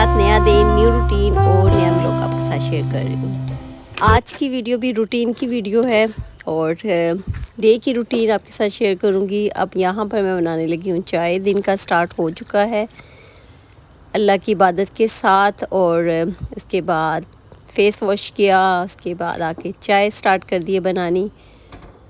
साथ नया दिन, न्यू रूटीन और नया व्लॉग आपके साथ शेयर कर रही हूँ। आज की वीडियो भी रूटीन की वीडियो है और डे की रूटीन आपके साथ शेयर करूँगी। अब यहाँ पर मैं बनाने लगी हूँ चाय। दिन का स्टार्ट हो चुका है अल्लाह की इबादत के साथ और उसके बाद फेस वॉश किया, उसके बाद आके चाय स्टार्ट कर दिए बनानी।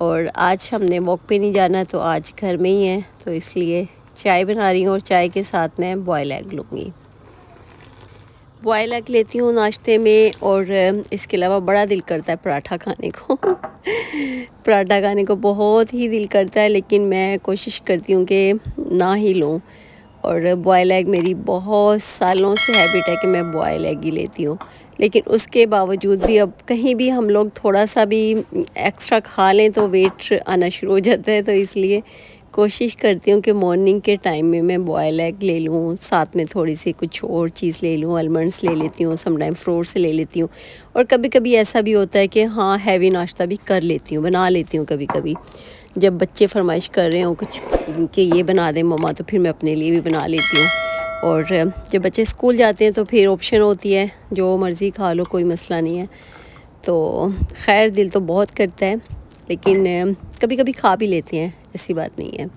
और आज हमने वॉक पे नहीं जाना तो आज घर में ही है, तो इसलिए चाय बना रही हूँ और चाय के साथ मैं बॉयल एग लूँगी। बॉयल एग लेती हूँ नाश्ते में और इसके अलावा बड़ा दिल करता है पराठा खाने को पराठा खाने को बहुत ही दिल करता है, लेकिन मैं कोशिश करती हूँ कि ना ही लूँ। और बॉयल एग मेरी बहुत सालों से हैबिट है कि मैं बॉयल एग ही लेती हूँ, लेकिन उसके बावजूद भी अब कहीं भी हम लोग थोड़ा सा भी एक्स्ट्रा खा लें तो वेट आना शुरू हो जाता है, तो इसलिए कोशिश करती हूँ कि मॉर्निंग के टाइम में मैं बॉयल एग ले लूँ, साथ में थोड़ी सी कुछ और चीज़ ले लूँ, आलमंड्स ले लेती हूँ, समटाइम फ्रूट्स ले लेती हूँ। और कभी कभी ऐसा भी होता है कि हाँ हैवी नाश्ता भी कर लेती हूँ, बना लेती हूँ कभी कभी। जब बच्चे फरमाइश कर रहे हो कुछ कि ये बना दें मम्मा, तो फिर मैं अपने लिए भी बना लेती हूँ। और जब बच्चे स्कूल जाते हैं तो फिर ऑप्शन होती है जो मर्ज़ी खा लो, कोई मसला नहीं है। तो खैर दिल तो बहुत करता है, लेकिन कभी कभी खा भी लेते हैं, ऐसी बात नहीं है।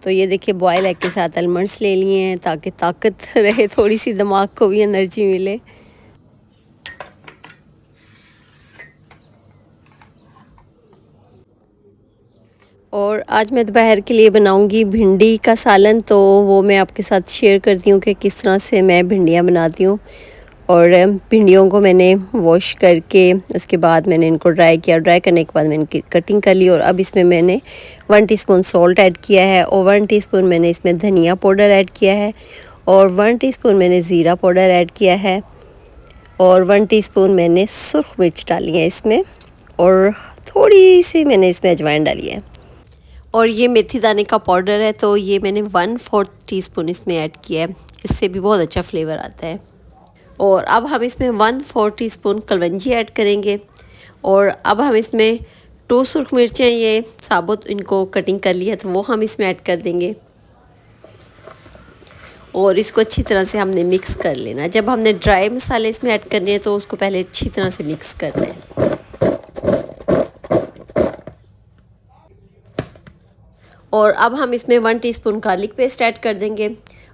तो ये देखिए बॉयल एग के साथ आलमंड्स ले लिए हैं ताकि ताकत रहे, थोड़ी सी दिमाग को भी एनर्जी मिले। और आज मैं दोपहर के लिए बनाऊंगी भिंडी का सालन, तो वो मैं आपके साथ शेयर करती हूँ कि किस तरह से मैं भिंडियाँ बनाती हूँ। और भिंडियों को मैंने वॉश करके उसके बाद मैंने इनको ड्राई किया, ड्राई करने के बाद मैंने इनकी कटिंग कर ली। और अब इसमें मैंने 1 टीस्पून सॉल्ट ऐड किया है और 1 टीस्पून मैंने इसमें धनिया पाउडर ऐड किया है और 1 टीस्पून मैंने ज़ीरा पाउडर ऐड किया है और 1 टीस्पून मैंने सुर्ख मिर्च डाली है इसमें और थोड़ी सी मैंने इसमें अजवाइन डाली है। और ये मेथी दाने का पाउडर है, तो ये मैंने 1/4 टीस्पून इसमें ऐड किया है, इससे भी बहुत अच्छा फ्लेवर आता है। और अब हम इसमें 1/4 टीस्पून कलवंजी ऐड करेंगे। और अब हम इसमें 2 सुर्ख मिर्चें ये साबुत, इनको कटिंग कर लिया, तो वो हम इसमें ऐड कर देंगे। और इसको अच्छी तरह से हमने मिक्स कर लेना। जब हमने ड्राई मसाले इसमें ऐड करने हैं तो उसको पहले अच्छी तरह से मिक्स करना है। और अब हम इसमें 1 टीस्पून गार्लिक पेस्ट ऐड कर देंगे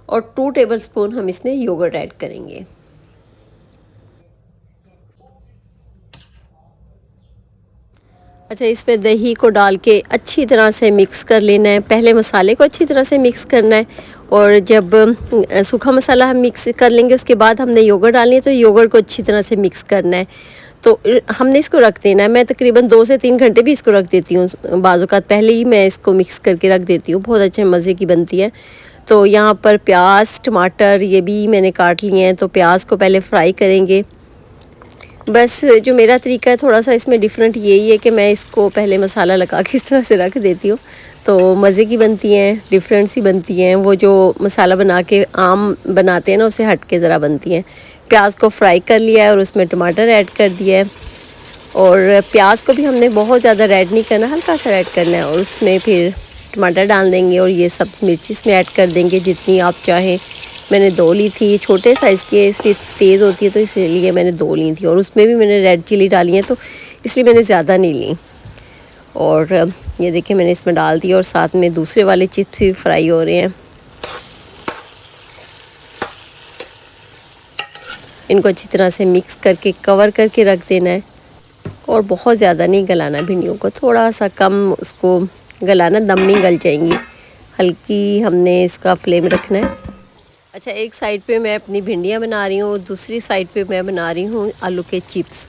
और 2 टेबलस्पून हम इसमें योगर्ट ऐड करेंगे। अच्छा, इसमें दही को डाल के अच्छी तरह से मिक्स कर लेना है। पहले मसाले को अच्छी तरह से मिक्स करना है और जब सूखा मसाला हम मिक्स कर लेंगे उसके बाद हमने योगर्ट डालनी है, तो योगर्ट को अच्छी तरह से मिक्स करना है। तो हमने इसको रख देना है। मैं तकरीबन 2 से 3 घंटे भी इसको रख देती हूँ, बाज़ औक़ात पहले ही मैं इसको मिक्स करके रख देती हूँ, बहुत अच्छे मज़े की बनती है। तो यहाँ पर प्याज टमाटर ये भी मैंने काट लिए हैं, तो प्याज को पहले फ्राई करेंगे। बस जो मेरा तरीका है थोड़ा सा इसमें डिफरेंट यही है कि मैं इसको पहले मसाला लगा के इस तरह से रख देती हूँ, तो मज़े की बनती हैं, डिफरेंट सी बनती हैं। वो जो मसाला बना के आम बनाते हैं ना, उससे हट के ज़रा बनती हैं। प्याज को फ्राई कर लिया है और उसमें टमाटर ऐड कर दिया है। और प्याज को भी हमने बहुत ज़्यादा रेड नहीं करना, हल्का सा रेड करना है। और उसमें फिर टमाटर डाल देंगे और ये सब मिर्ची इसमें ऐड कर देंगे जितनी आप चाहें। मैंने 2 ली थी, छोटे साइज़ की है इसलिए तेज़ होती है, तो इसलिए मैंने 2 ली थी। और उसमें भी मैंने रेड चिली डाली है, तो इसलिए मैंने ज़्यादा नहीं ली। और ये देखिए मैंने इसमें डाल दिया और साथ में दूसरे वाले चिप्स भी फ्राई हो रहे हैं। इनको अच्छी तरह से मिक्स करके कवर करके रख देना है और बहुत ज़्यादा नहीं गलाना भिंडियों को, थोड़ा सा कम उसको गलाना, दम में गल जाएंगी। हल्की हमने इसका फ्लेम रखना है। अच्छा, एक साइड पे मैं अपनी भिंडियाँ बना रही हूँ, दूसरी साइड पे मैं बना रही हूँ आलू के चिप्स।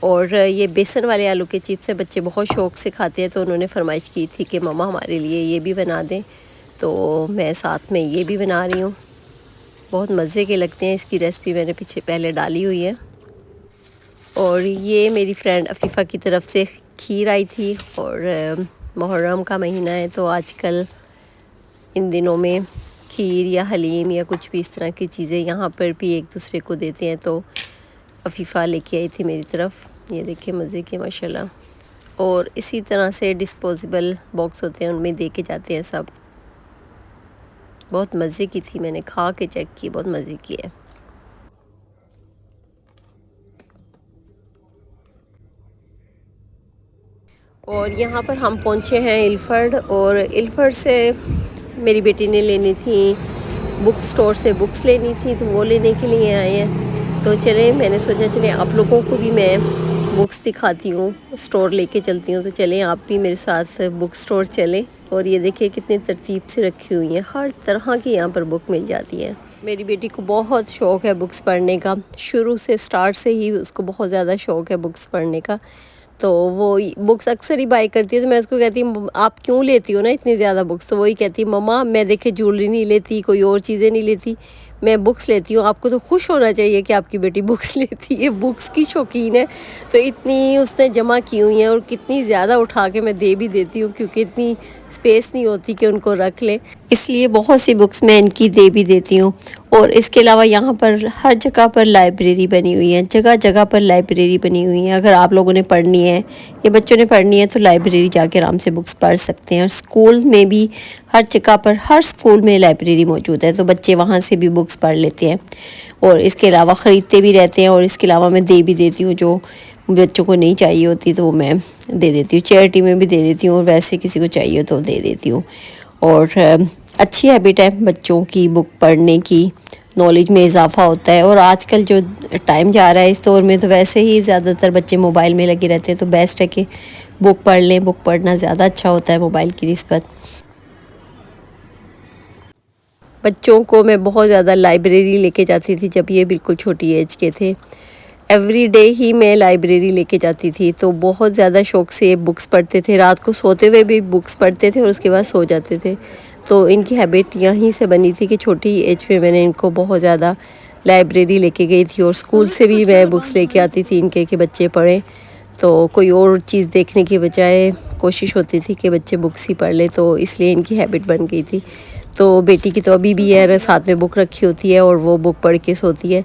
और ये बेसन वाले आलू के चिप्स है, बच्चे बहुत शौक़ से खाते हैं, तो उन्होंने फरमाइश की थी कि मम्मा हमारे लिए ये भी बना दें, तो मैं साथ में ये भी बना रही हूँ। बहुत मज़े के लगते हैं, इसकी रेसिपी मैंने पहले डाली हुई है। और ये मेरी फ्रेंड अफ़ीफ़ा की तरफ से खीर आई थी और मुहर्रम का महीना है, तो आजकल इन दिनों में खीर या हलीम या कुछ भी इस तरह की चीज़ें यहाँ पर भी एक दूसरे को देते हैं, तो अफ़ीफ़ा लेके आई थी मेरी तरफ। ये देखिए मज़े के माशाल्लाह। और इसी तरह से डिस्पोजेबल बॉक्स होते हैं, उनमें दे के जाते हैं सब। बहुत मज़े की थी, मैंने खा के चेक की, बहुत मज़े की है। और यहाँ पर हम पहुँचे हैं इल्फर्ड, और इल्फर्ड से मेरी बेटी ने लेनी थी, बुक स्टोर से बुक्स लेनी थी, तो वो लेने के लिए आए हैं। तो चले, मैंने सोचा चले आप लोगों को भी मैं बुक्स दिखाती हूँ, स्टोर लेके चलती हूँ। तो चलें आप भी मेरे साथ बुक स्टोर चलें। और ये देखिए कितनी तरतीब से रखी हुई हैं, हर तरह की यहाँ पर बुक मिल जाती है। मेरी बेटी को बहुत शौक़ है बुक्स पढ़ने का, शुरू से स्टार्ट से ही उसको बहुत ज़्यादा शौक़ है बुक्स पढ़ने का। तो वो बुक्स अक्सर ही बाय करती है। तो मैं उसको कहती हूँ आप क्यों लेती हो ना इतनी ज़्यादा बुक्स, तो वही कहती है मम्मा मैं देखे ज्वेलरी नहीं लेती, कोई और चीज़ें नहीं लेती, मैं बुक्स लेती हूँ। आपको तो खुश होना चाहिए कि आपकी बेटी बुक्स लेती है, बुक्स की शौकीन है। तो इतनी उसने जमा की हुई हैं, और कितनी ज़्यादा उठा के मैं दे भी देती हूँ, क्योंकि इतनी स्पेस नहीं होती कि उनको रख ले, इसलिए बहुत सी बुक्स मैं इनकी दे भी देती हूँ। और इसके अलावा यहाँ पर हर जगह पर लाइब्रेरी बनी हुई है, जगह जगह पर लाइब्रेरी बनी हुई है। अगर आप लोगों ने पढ़नी है या बच्चों ने पढ़नी है तो लाइब्रेरी जाके आराम से बुक्स पढ़ सकते हैं। और स्कूल में भी हर जगह पर, हर स्कूल में लाइब्रेरी मौजूद है, तो बच्चे वहाँ से भी बुक्स पढ़ लेते हैं। और इसके अलावा ख़रीदते भी रहते हैं, और इसके अलावा मैं दे भी देती हूँ, जो बच्चों को नहीं चाहिए होती तो वो मैं दे देती हूँ। चैरिटी में भी दे देती हूँ, और वैसे किसी को चाहिए तो दे देती हूँ। और अच्छी हैबिट है बच्चों की बुक पढ़ने की, नॉलेज में इजाफ़ा होता है। और आजकल जो टाइम जा रहा है इस दौर में, तो वैसे ही ज़्यादातर बच्चे मोबाइल में लगे रहते हैं, तो बेस्ट है कि बुक पढ़ लें। बुक पढ़ना ज़्यादा अच्छा होता है मोबाइल की निस्बत। बच्चों को मैं बहुत ज़्यादा लाइब्रेरी लेके जाती थी जब ये बिल्कुल छोटी एज के थे। एवरी डे ही मैं लाइब्रेरी लेके जाती थी, तो बहुत ज़्यादा शौक़ से बुक्स पढ़ते थे, रात को सोते हुए भी बुक्स पढ़ते थे और उसके बाद सो जाते थे। तो इनकी हैबिट यहीं से बनी थी कि छोटी एज में मैंने इनको बहुत ज़्यादा लाइब्रेरी लेके गई थी, और स्कूल से भी मैं बुक्स लेके आती थी इनके कि बच्चे पढ़ें। तो कोई और चीज़ देखने की बजाय कोशिश होती थी कि बच्चे बुक्स ही पढ़ लें, तो इसलिए इनकी हैबिट बन गई थी। तो बेटी की तो अभी भी है, साथ में बुक रखी होती है और वो बुक पढ़ के सोती है।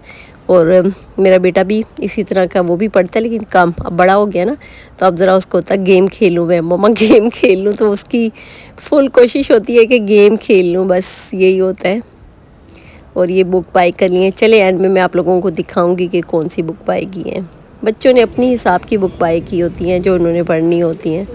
और मेरा बेटा भी इसी तरह का, वो भी पढ़ता है, लेकिन कम, अब बड़ा हो गया ना, तो अब ज़रा उसको होता है गेम खेलूँ मैं, मम्मा गेम खेल लूँ, तो उसकी फुल कोशिश होती है कि गेम खेल लूँ, बस यही होता है। और ये बुक बाय कर लिए। चले एंड में मैं आप लोगों को दिखाऊंगी कि कौन सी बुक बाय की है। बच्चों ने अपनी हिसाब की बुक बाय की होती हैं जो उन्होंने पढ़नी होती हैं।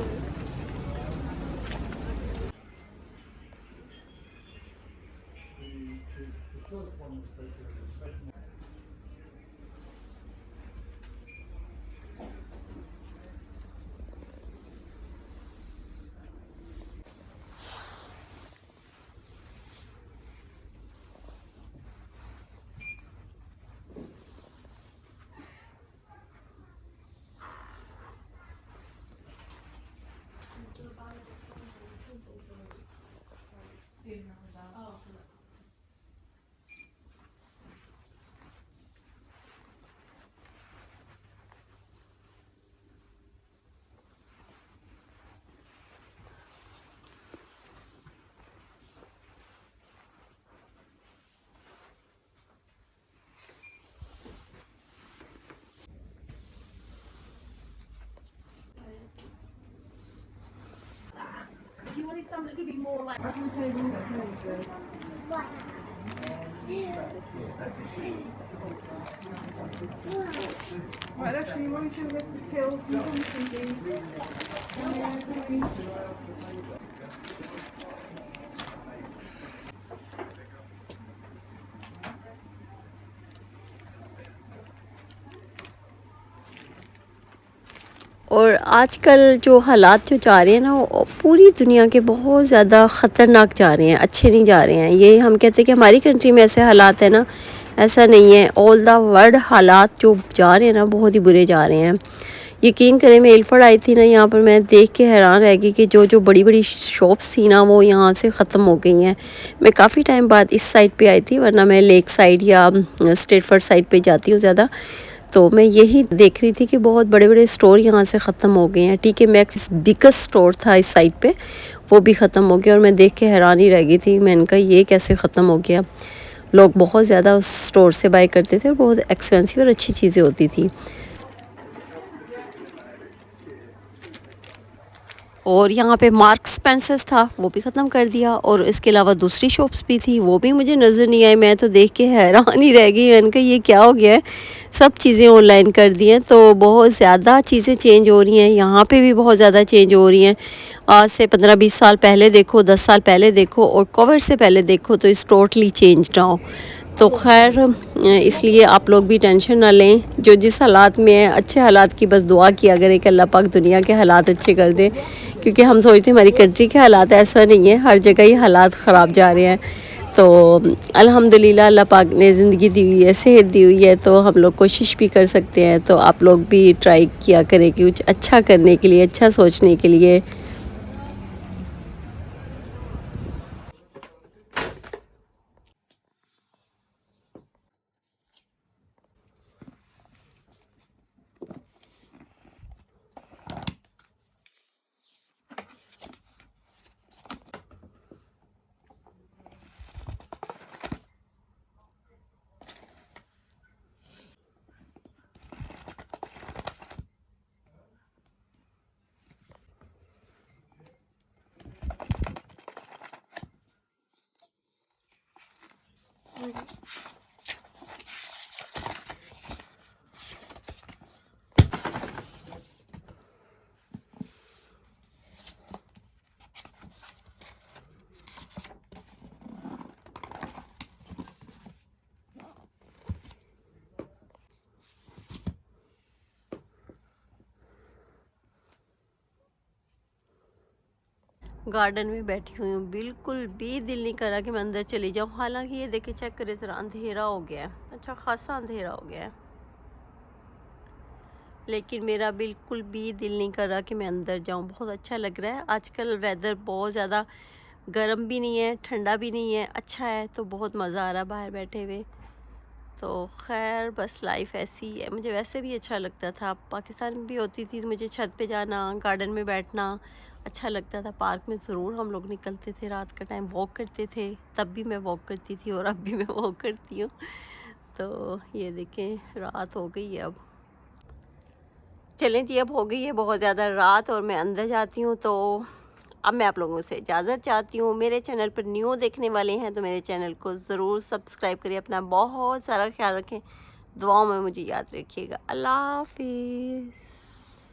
You wanted something that could be more like right, actually, you want to get the tails and things. और आजकल जो हालात जो जा रहे हैं ना, वो पूरी दुनिया के बहुत ज़्यादा ख़तरनाक जा रहे हैं, अच्छे नहीं जा रहे हैं। ये हम कहते हैं कि हमारी कंट्री में ऐसे हालात है ना, ऐसा नहीं है। ऑल द वर्ल्ड हालात जो जा रहे हैं ना, बहुत ही बुरे जा रहे हैं। यकीन करें, मैं इल्फर्ड आई थी ना, यहाँ पर मैं देख के हैरान रह गई कि जो जो बड़ी बड़ी शॉप्स थी ना, वो यहाँ से ख़त्म हो गई हैं। मैं काफ़ी टाइम बाद इस साइड पे आई थी, वरना मैं लेक साइड या स्ट्रेटफर्ड साइड पे जाती हूँ ज़्यादा। तो मैं यही देख रही थी कि बहुत बड़े बड़े स्टोर यहाँ से ख़त्म हो गए हैं। TK Maxx बिगेस्ट स्टोर था इस साइड पे, वो भी ख़त्म हो गया। और मैं देख के हैरान ही रह गई थी, मैंने कहा ये कैसे ख़त्म हो गया। लोग बहुत ज़्यादा उस स्टोर से बाय करते थे और बहुत एक्सपेंसिव और अच्छी चीज़ें होती थी। और यहाँ पे मार्क्स स्पेंसर्स था, वो भी ख़त्म कर दिया। और इसके अलावा दूसरी शॉप्स भी थी, वो भी मुझे नज़र नहीं आई। मैं तो देख के हैरान ही रह गई, मैंने कहा ये क्या हो गया है, सब चीज़ें ऑनलाइन कर दी हैं। तो बहुत ज़्यादा चीज़ें चेंज हो रही हैं, यहाँ पे भी बहुत ज़्यादा चेंज हो रही हैं। आज से 15-20 साल पहले देखो, 10 साल पहले देखो और कोविड से पहले देखो, तो इस टोटली चेंज नाउ। तो खैर इसलिए आप लोग भी टेंशन ना लें, जो जिस हालात में है अच्छे हालात की बस दुआ किया करें कि अल्लाह पाक दुनिया के हालात अच्छे कर दे। क्योंकि हम सोचते हैं हमारी कंट्री के हालात, ऐसा नहीं है, हर जगह ही हालात ख़राब जा रहे हैं। तो अल्हम्दुलिल्लाह अल्लाह पाक ने ज़िंदगी दी हुई है, सेहत दी हुई है, तो हम लोग कोशिश भी कर सकते हैं। तो आप लोग भी ट्राई किया करें कि कुछ अच्छा करने के लिए, अच्छा सोचने के लिए। गार्डन में बैठी हुई हूँ, बिल्कुल भी दिल नहीं कर रहा कि मैं अंदर चली जाऊँ। हालांकि ये देखिए, चेक करें ज़रा, अंधेरा हो गया है, अच्छा खासा अंधेरा हो गया है, लेकिन मेरा बिल्कुल भी दिल नहीं कर रहा कि मैं अंदर जाऊँ। बहुत अच्छा लग रहा है, आजकल वेदर बहुत ज़्यादा गर्म भी नहीं है, ठंडा भी नहीं है, अच्छा है, तो बहुत मज़ा आ रहा है बाहर बैठे हुए। तो खैर बस लाइफ ऐसी ही है। मुझे वैसे भी अच्छा लगता था, पाकिस्तान में भी होती थी तो मुझे छत पे जाना, गार्डन में बैठना अच्छा लगता था। पार्क में ज़रूर हम लोग निकलते थे, रात का टाइम वॉक करते थे, तब भी मैं वॉक करती थी और अब भी मैं वॉक करती हूँ। तो ये देखें, रात हो गई है अब। चलें जी, अब हो गई है बहुत ज़्यादा रात और मैं अंदर जाती हूँ। तो अब मैं आप लोगों से इजाज़त चाहती हूँ। मेरे चैनल पर न्यू देखने वाले हैं तो मेरे चैनल को ज़रूर सब्सक्राइब करिए। अपना बहुत सारा ख्याल रखें, दुआओं में मुझे याद रखिएगा। अल्लाह हाफिज़।